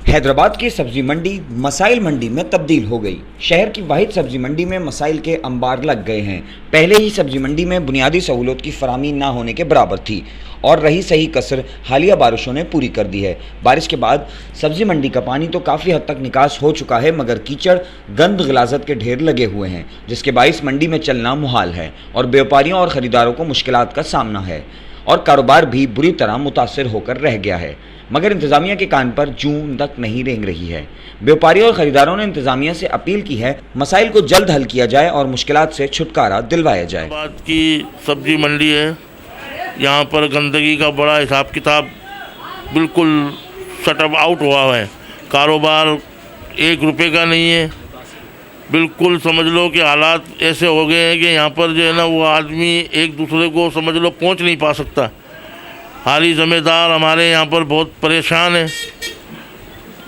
हैदराबाद की सब्जी मंडी मसाइल मंडी में तब्दील हो गई। शहर की वाहिद सब्जी मंडी में मसाइल के अंबार लग गए हैं। पहले ही सब्जी मंडी में बुनियादी सहूलत की फराहमी ना होने के बराबर थी और रही सही कसर हालिया बारिशों ने पूरी कर दी है। बारिश के बाद सब्जी मंडी का पानी तो काफ़ी हद तक निकास हो चुका है, मगर कीचड़ गंद गिलाजत के ढेर लगे हुए हैं, जिसके बाइस मंडी में चलना मुहाल है और व्यापारियों और ख़रीदारों को मुश्किलात का सामना है और कारोबार भी बुरी तरह मुतासर होकर रह गया है। मगर इंतजामिया के कान पर जूं तक नहीं रेंग रही है। व्यापारियों और खरीदारों ने इंतजामिया से अपील की है मसाइल को जल्द हल किया जाए और मुश्किलात से छुटकारा दिलवाया जाए। बात की सब्जी मंडी है, यहाँ पर गंदगी का बड़ा हिसाब किताब बिल्कुल शटअप आउट हुआ है। कारोबार 1 रुपये का नहीं है। बिल्कुल समझ लो कि हालात ऐसे हो गए हैं कि यहाँ पर जो है ना वो आदमी एक दूसरे को समझ लो पहुँच नहीं पा सकता। हाली ज़मींदार हमारे यहाँ पर बहुत परेशान है।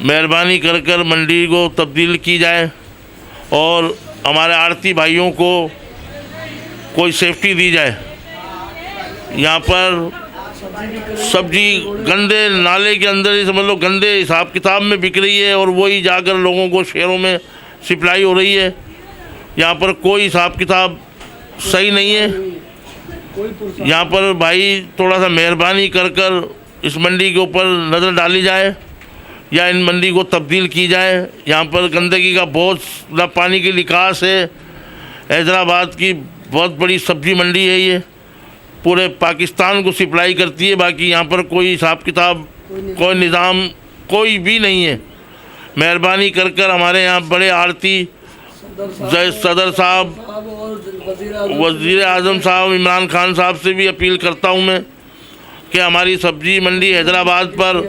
मेहरबानी कर कर मंडी को तब्दील की जाए और हमारे आड़ती भाइयों को कोई सेफ्टी दी जाए। यहाँ पर सब्जी गंदे नाले के अंदर ही समझ लो गंदे हिसाब किताब में बिक रही है और वही जाकर लोगों को शहरों में सप्लाई हो रही है। यहाँ पर कोई हिसाब किताब सही नहीं है। यहाँ पर भाई थोड़ा सा मेहरबानी कर कर इस मंडी के ऊपर नज़र डाली जाए या इन मंडी को तब्दील की जाए। यहाँ पर गंदगी का बहुत ना पानी की निकास है। हैदराबाद की बहुत बड़ी सब्जी मंडी है, ये पूरे पाकिस्तान को सप्लाई करती है। बाकी यहाँ पर कोई हिसाब किताब कोई निज़ाम कोई भी नहीं है। मेहरबानी कर कर हमारे यहाँ बड़े आड़ती सदर साहब, वज़ीर आज़म साहब, इमरान खान साहब से भी अपील करता हूँ मैं कि हमारी सब्जी मंडी हैदराबाद पर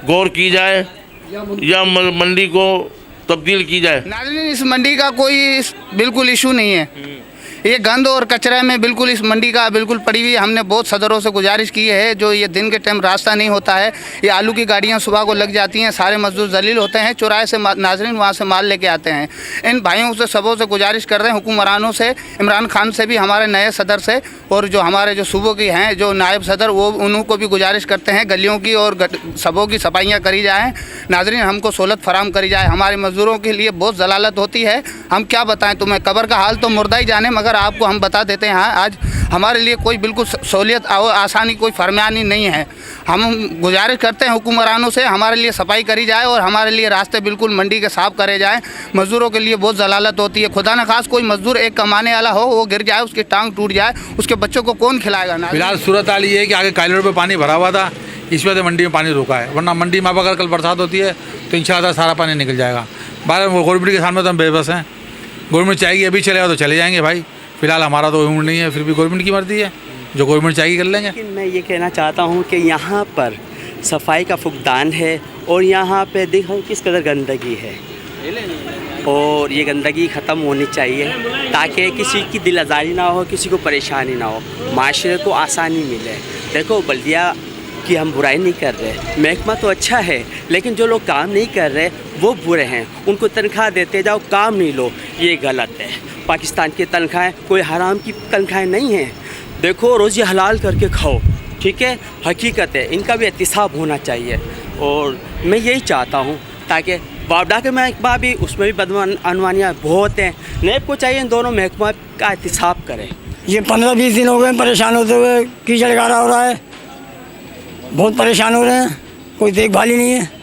गौर की जाए या मंडी को तब्दील की जाए। नाज़रीन, इस मंडी का कोई बिल्कुल इशू नहीं है। ये गंद और कचरा में बिल्कुल इस मंडी का बिल्कुल पड़ी हुई। हमने बहुत सदरों से गुजारिश की है, जो ये दिन के टाइम रास्ता नहीं होता है, ये आलू की गाड़ियाँ सुबह को लग जाती हैं, सारे मजदूर जलील होते हैं, चौराहे से नाज़रीन वहाँ से माल लेके आते हैं। इन भाइयों से सबों से गुजारिश कर रहे हैं, हुक्मरानों से, इमरान खान से भी, हमारे नए सदर से और जो हमारे जो सूबों की हैं जो नायब सदर, वो उनको भी गुजारिश करते हैं गलियों की और सबों की सफाइयाँ करी जाएँ। नाज़रीन, हमको सहूलत फराम करी जाए। हमारे मजदूरों के लिए बहुत जलालत होती है। हम क्या बताएँ तुम्हें, कब्र का हाल तो मुर्दा ही जाने, मगर आपको हम बता देते हैं आज हमारे लिए कोई बिल्कुल सहूलियत और आसानी कोई फरमानी नहीं है। हम गुजारिश करते हैं हुक्मरानों से हमारे लिए सफाई करी जाए और हमारे लिए रास्ते बिल्कुल मंडी के साफ करे जाएं। मज़दूरों के लिए बहुत जलालत होती है। खुदा न खास कोई मजदूर एक कमाने वाला हो, वो गिर जाए, उसकी टांग टूट जाए, उसके बच्चों को कौन खिलाएगा। फिलहाल सूरत हाल ये है कि आगे कायलों पे पानी भरा हुआ था, इस वजह से मंडी में पानी रुका है, वरना मंडी में अगर कल बरसात होती है तो इंशाल्लाह सारा पानी निकल जाएगा। गवर्नमेंट के सामने तो हम बेबस हैं। गवर्नमेंट चाहेगी अभी चलेगा तो चले जाएंगे भाई, फिलहाल हमारा तो उम्र नहीं है, फिर भी गवर्नमेंट की मर्जी है, जो गवर्नमेंट चाहेगी कर लेंगे। लेकिन मैं ये कहना चाहता हूँ कि यहाँ पर सफाई का फुकदान है और यहाँ पे देखो किस कदर गंदगी है और ये गंदगी ख़त्म होनी चाहिए ताकि किसी की दिल आज़ारी ना हो, किसी को परेशानी ना हो, माशरे को आसानी मिले। देखो, बल्दिया की हम बुराई नहीं कर रहे, महकमा तो अच्छा है, लेकिन जो लोग काम नहीं कर रहे वो बुरे हैं। उनको तनख्वाह देते जाओ, काम नहीं लो, ये गलत है। पाकिस्तान की तनख्वाहें कोई हराम की तनख्वाहें नहीं हैं। देखो, रोज़ी हलाल करके खाओ, ठीक है, हकीकत है। इनका भी एहतिसाब होना चाहिए और मैं यही चाहता हूँ ताकि बावडा के महकमा भी, उसमें भी बदअनवानियाँ बहुत हैं। नेब को चाहिए इन दोनों महकमा का एहतिसाब करें। ये 15-20 दिन हो गए परेशान होते हुए, कीचड़ गारा हो रहा है, बहुत परेशान हो रहे हैं, कोई देखभाल ही नहीं है।